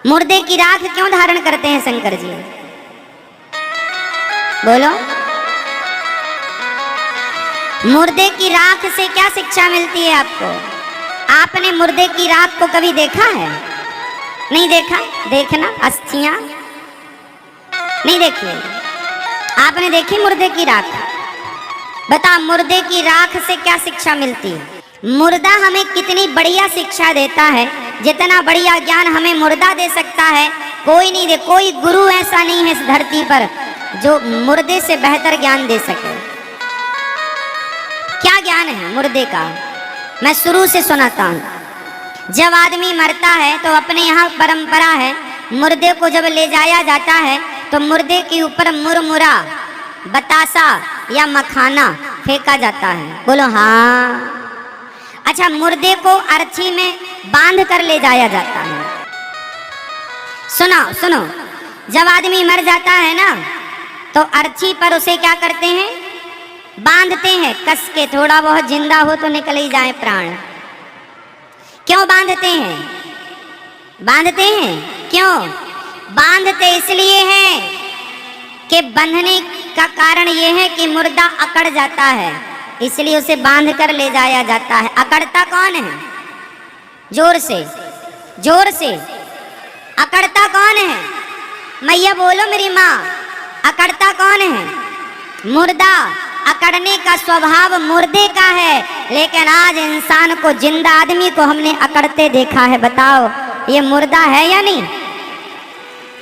मुर्दे की राख क्यों धारण करते हैं शंकर जी? बोलो। मुर्दे की राख से क्या शिक्षा मिलती है आपको? आपने मुर्दे की राख को कभी देखा है? नहीं देखा? देखना, अस्थियां नहीं देखी? आपने देखी मुर्दे की राख? बता, मुर्दे की राख से क्या शिक्षा मिलती है? मुर्दा हमें कितनी बढ़िया शिक्षा देता है, जितना बढ़िया ज्ञान हमें मुर्दा दे सकता है कोई नहीं दे। कोई गुरु ऐसा नहीं है इस धरती पर जो मुर्दे से बेहतर ज्ञान दे सके। क्या ज्ञान है मुर्दे का? मैं शुरू से सुनाता हूं। जब आदमी मरता है तो अपने यहाँ परंपरा है, मुर्दे को जब ले जाया जाता है तो मुर्दे के ऊपर मुरमुरा, बतासा या मखाना फेंका जाता है। बोलो हाँ। अच्छा, मुर्दे को अर्थी में बांध कर ले जाया जाता है। सुनो सुनो, जब आदमी मर जाता है ना तो अर्थी पर उसे क्या करते हैं? बांधते हैं कस के, थोड़ा बहुत जिंदा हो तो निकल ही जाए प्राण। क्यों बांधते हैं? बांधते हैं क्यों? बांधते इसलिए हैं कि बंधने का कारण यह है कि मुर्दा अकड़ जाता है, इसलिए उसे बांध कर ले जाया जाता है। अकड़ता कौन है? जोर से, जोर से। अकड़ता कौन है? मैया बोलो मेरी माँ, अकड़ता कौन है? मुर्दा। अकड़ने का स्वभाव मुर्दे का है, लेकिन आज इंसान को, जिंदा आदमी को हमने अकड़ते देखा है। बताओ ये मुर्दा है या नहीं?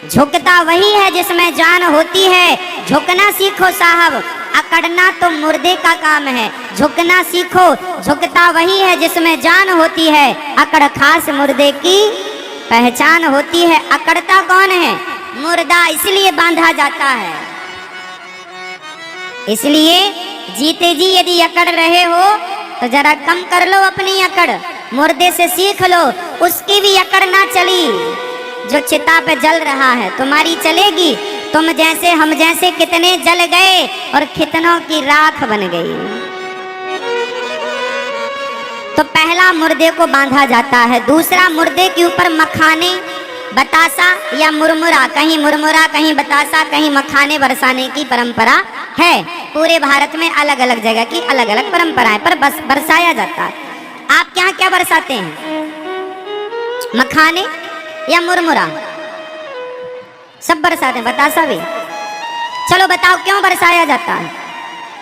झुकता वही है जिसमें जान होती है। झुकना सीखो साहब, अकड़ना तो मुर्दे का काम है। झुकना सीखो, झुकता वही है जिसमें जान होती है। अकड़ खास मुर्दे की पहचान होती है। अकड़ता कौन है? मुर्दा। इसलिए बांधा जाता है। इसलिए जीते जी यदि अकड़ रहे हो तो जरा कम कर लो अपनी अकड़, मुर्दे से सीख लो। उसकी भी अकड़ ना चली जो चिता पे जल रहा है, तुम्हारी चलेगी। तुम जैसे हम जैसे कितने जल गए और कितनों की राख बन गई। तो पहला मुर्दे को बांधा जाता है। दूसरा, मुर्दे के ऊपर मखाने, बतासा या मुरमुरा, कहीं मुरमुरा कहीं बतासा कहीं मखाने बरसाने की परंपरा है। पूरे भारत में अलग अलग जगह की अलग अलग परंपराएं पर बस बरसाया जाता है। आप क्या क्या बरसाते हैं? मखाने या मुरमुरा? सब बरसाते हैं, बतासा भी। चलो बताओ क्यों बरसाया जाता है?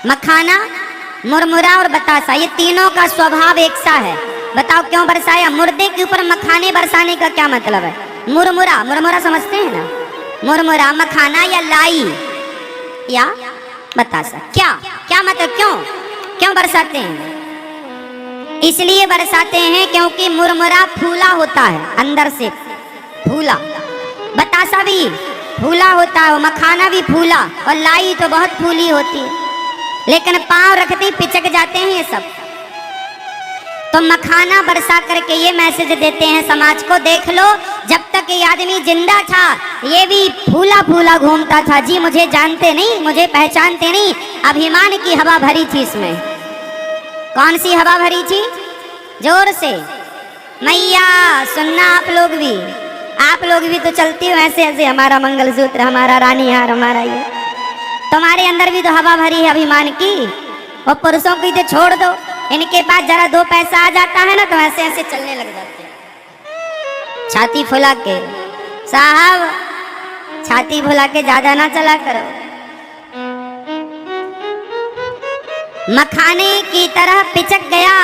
मखाना, मुरमुरा और बतासा, ये तीनों का स्वभाव एक सा है। बताओ क्यों बरसाया? मुर्दे के ऊपर मखाने बरसाने का क्या मतलब है? मुरमुरा, मुरमुरा समझते हैं ना? मुरमुरा, मखाना या लाई या बतासा, क्या क्या मतलब? क्यों क्यों बरसाते हैं? इसलिए बरसाते हैं क्योंकि मुरमुरा फूला होता है, अंदर से फूला। बतासा भी फूला होता है, मखाना भी फूला, और लाई तो बहुत फूली होती है, लेकिन पांव रखते ही पिचक जाते हैं ये सब। तो मखाना बरसा करके ये मैसेज देते हैं समाज को, देख लो जब तक ये आदमी जिंदा था ये भी फूला फूला घूमता था। जी मुझे जानते नहीं, मुझे पहचानते नहीं। अभिमान की हवा भरी थी इसमें। कौन सी हवा भरी थी? जोर से मैया सुनना, आप लोग भी तो चलती हो ऐसे ऐसे, हमारा मंगलसूत्र, हमारा रानी हार, हमारा ये। तुम्हारे अंदर भी तो हवा भरी है अभिमान की। और पुरुषों की तो छोड़ दो, इनके पास जरा दो पैसा आ जाता है ना तो ऐसे ऐसे चलने लग जाते हैं, छाती फुला के। साहब छाती फुला के ज्यादा ना चला करो। मखाने की तरह पिचक गया।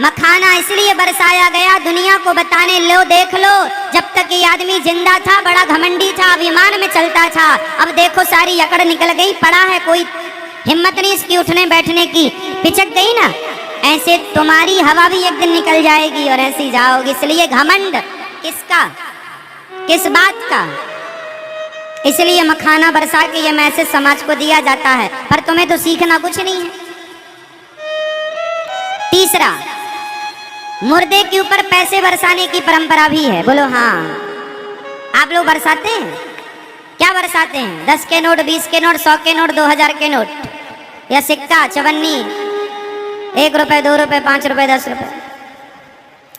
मखाना इसलिए बरसाया गया दुनिया को बताने, लो देख लो जब तक ये आदमी जिंदा था बड़ा घमंडी था, अभिमान में चलता था। अब देखो सारी अकड़ निकल गई, पड़ा है, कोई हिम्मत नहीं इसकी उठने बैठने की, पिचक गई ना। ऐसे तुम्हारी हवा भी एक दिन निकल जाएगी और ऐसे ही जाओगी। इसलिए घमंड किसका, किस बात का? इसलिए मखाना बरसा के ये मैसेज समाज को दिया जाता है, पर तुम्हें तो सीखना कुछ नहीं है। तीसरा, मुर्दे के ऊपर पैसे बरसाने की परंपरा भी है। बोलो हाँ। आप लोग बरसाते हैं? क्या बरसाते हैं? 10 के नोट, 20 के नोट, 100 के नोट, 2000 के नोट या सिक्का, चवन्नी, 1 रुपए, 2 रुपए, 5 रुपए, 10 रुपए।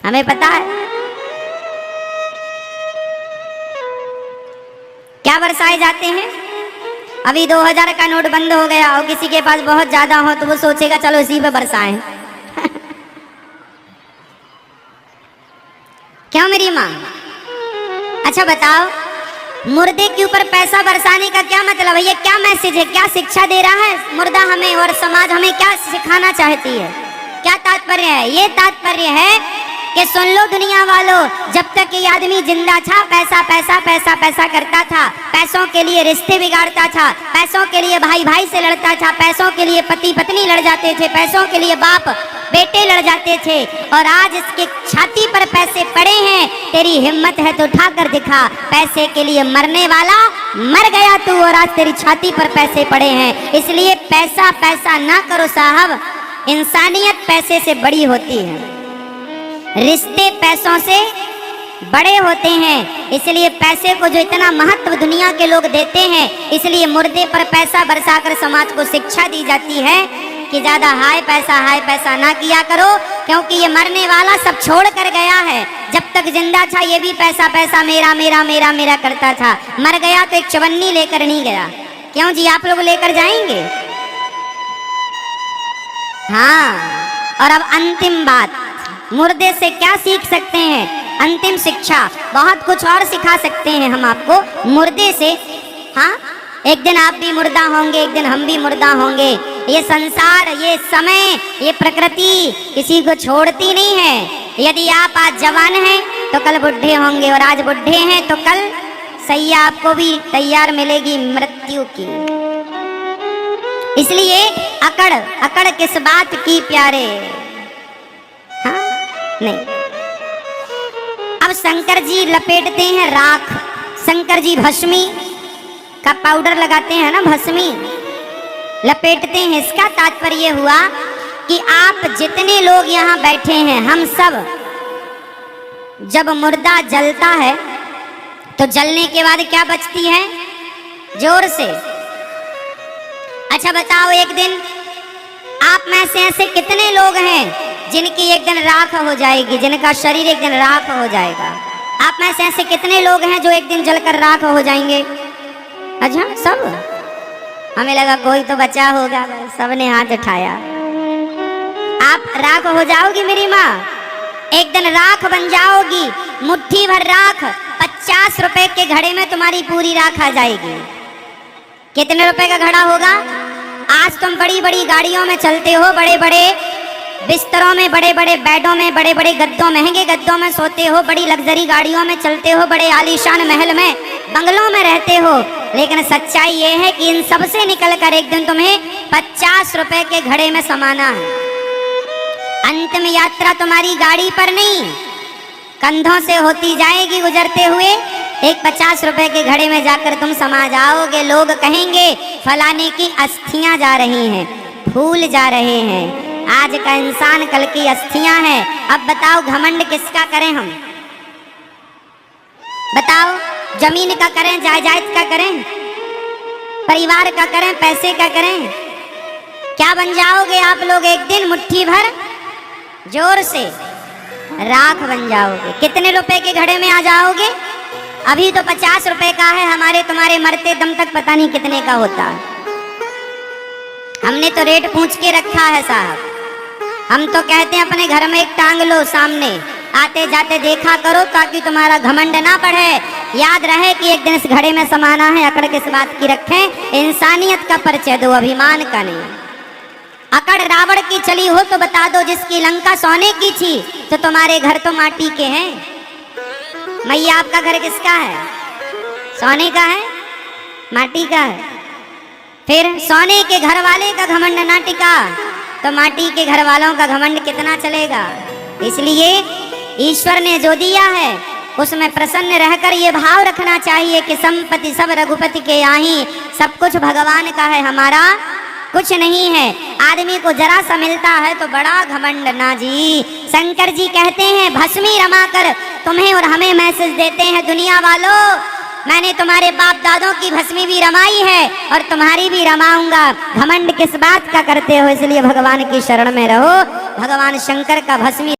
हमें पता है क्या बरसाए जाते हैं? अभी 2000 का नोट बंद हो गया और किसी के पास बहुत ज्यादा हो तो वो सोचेगा चलो इसी पे बरसाएं। क्यों मेरी माँ? अच्छा बताओ, मुर्दे के ऊपर पैसा बरसाने का क्या मतलब है? ये क्या मैसेज है, क्या शिक्षा दे रहा है मुर्दा हमें, और समाज हमें क्या सिखाना चाहती है? क्या तात्पर्य है? ये तात्पर्य है कि सुन लो दुनिया वालों, जब तक ये आदमी जिंदा था पैसा पैसा पैसा पैसा करता था, पैसों के लिए रिश्ते बिगाड़ता था, पैसों के लिए भाई भाई से लड़ता था, पैसों के लिए पति पत्नी लड़ जाते थे, पैसों के लिए बाप बेटे लड़ जाते थे, और आज इसके छाती पर पैसे पड़े हैं, तेरी हिम्मत है तो उठा कर दिखा। पैसे के लिए मरने वाला मर गया तू, और आज तेरी छाती पर पैसे पड़े हैं। इसलिए पैसा पैसा ना करो साहब, इंसानियत पैसे से बड़ी होती है, रिश्ते पैसों से बड़े होते हैं। इसलिए पैसे को जो इतना महत्व दुनिया के लोग देते हैं, इसलिए मुर्दे पर पैसा बरसाकर समाज को शिक्षा दी जाती है कि ज्यादा हाय पैसा ना किया करो, क्योंकि ये मरने वाला सब छोड़ कर गया है। जब तक जिंदा था ये भी पैसा पैसा मेरा मेरा मेरा मेरा करता था, मर गया तो एक चवन्नी लेकर नहीं गया। क्यों जी, आप लोग लेकर जाएंगे? हाँ, और अब अंतिम बात, मुर्दे से क्या सीख सकते हैं? अंतिम शिक्षा, बहुत कुछ और सिखा सकते हैं हम आपको मुर्दे से। हाँ, एक दिन आप भी मुर्दा होंगे, एक दिन हम भी मुर्दा होंगे। ये संसार, ये समय, ये प्रकृति किसी को छोड़ती नहीं है। यदि आप आज जवान हैं तो कल बुढ़े होंगे, और आज बुढ़े हैं तो कल सैया आपको भी तैयार मिलेगी मृत्यु की। इसलिए अकड़ अकड़ किस बात की प्यारे, हाँ नहीं। अब शंकर जी लपेटते हैं राख, शंकर जी भस्मी का पाउडर लगाते हैं ना, भस्मी लपेटते हैं। इसका तात्पर्य हुआ कि आप जितने लोग यहाँ बैठे हैं, हम सब जब मुर्दा जलता है तो जलने के बाद क्या बचती है? जोर से। अच्छा बताओ, एक दिन आप में से ऐसे कितने लोग हैं जिनकी एक दिन राख हो जाएगी, जिनका शरीर एक दिन राख हो जाएगा? आप में से ऐसे कितने लोग हैं जो एक दिन जलकर राख हो जाएंगे? अच्छा, सब? हमें लगा कोई तो बचा होगा, सबने हाथ उठाया। आप राख हो जाओगी मेरी माँ, एक दिन राख बन जाओगी। मुट्ठी भर राख, 50 रुपए के घड़े में तुम्हारी पूरी राख आ जाएगी। कितने रुपए का घड़ा होगा? आज तुम बड़ी बड़ी गाड़ियों में चलते हो, बड़े बड़े बिस्तरों में, बड़े बड़े बेडों में, बड़े बड़े गद्दों, महंगे गद्दों में सोते हो, बड़ी लग्जरी गाड़ियों में चलते हो, बड़े आलीशान महल में, बंगलों में रहते हो। लेकिन सच्चाई ये है कि इन सब से निकल कर एक दिन तुम्हें 50 रुपए के घड़े में समाना है। अंतिम यात्रा तुम्हारी गाड़ी पर नहीं, कंधों से होती जाएगी गुजरते हुए। एक 50 रुपए के घड़े में जाकर तुम समा जाओगे। लोग कहेंगे फलाने की अस्थियां जा रही हैं, फूल जा रहे हैं। आज का इंसान कल की अस्थियां हैं। अब बताओ घमंड किसका करें हम? बताओ, जमीन का करें, जायदाद का करें, परिवार का करें, पैसे का करें? क्या बन जाओगे आप लोग? एक दिन मुट्ठी भर जोर से राख बन जाओगे। कितने रुपए के घड़े में आ जाओगे? अभी तो 50 रुपए का है, हमारे तुम्हारे मरते दम तक पता नहीं कितने का होता है। हमने तो रेट पूछ के रखा है साहब। हम तो कहते हैं अपने घर में एक टांग लो सामने, आते जाते देखा करो ताकि तुम्हारा घमंड ना बढ़े। याद रहे कि एक दिन इस घड़े में समाना है। अकड़ किस बात की रखें? इंसानियत का परिचय दो, अभिमान का नहीं। अकड़ रावण की चली हो तो बता दो, जिसकी लंका सोने की थी तो तुम्हारे घर तो माटी के हैं। मैया, आपका घर किसका है? सोने का है, माटी का है? फिर सोने के घर वाले का घमंड ना टिका तो माटी के घर वालों का घमंड कितना चलेगा? इसलिए ईश्वर ने जो दिया है उसमें प्रसन्न रहकर ये भाव रखना चाहिए कि संपत्ति सब रघुपति के आही, सब कुछ भगवान का है, हमारा कुछ नहीं है। आदमी को जरा सा मिलता है तो बड़ा घमंड ना जी। शंकर जी कहते हैं भस्मी रमा कर तुम्हें और हमें मैसेज देते हैं, दुनिया वालों मैंने तुम्हारे बाप दादों की भस्मी भी रमाई है और तुम्हारी भी रमाऊंगा। घमंड किस बात का करते हो? इसलिए भगवान की शरण में रहो। भगवान शंकर का भस्मी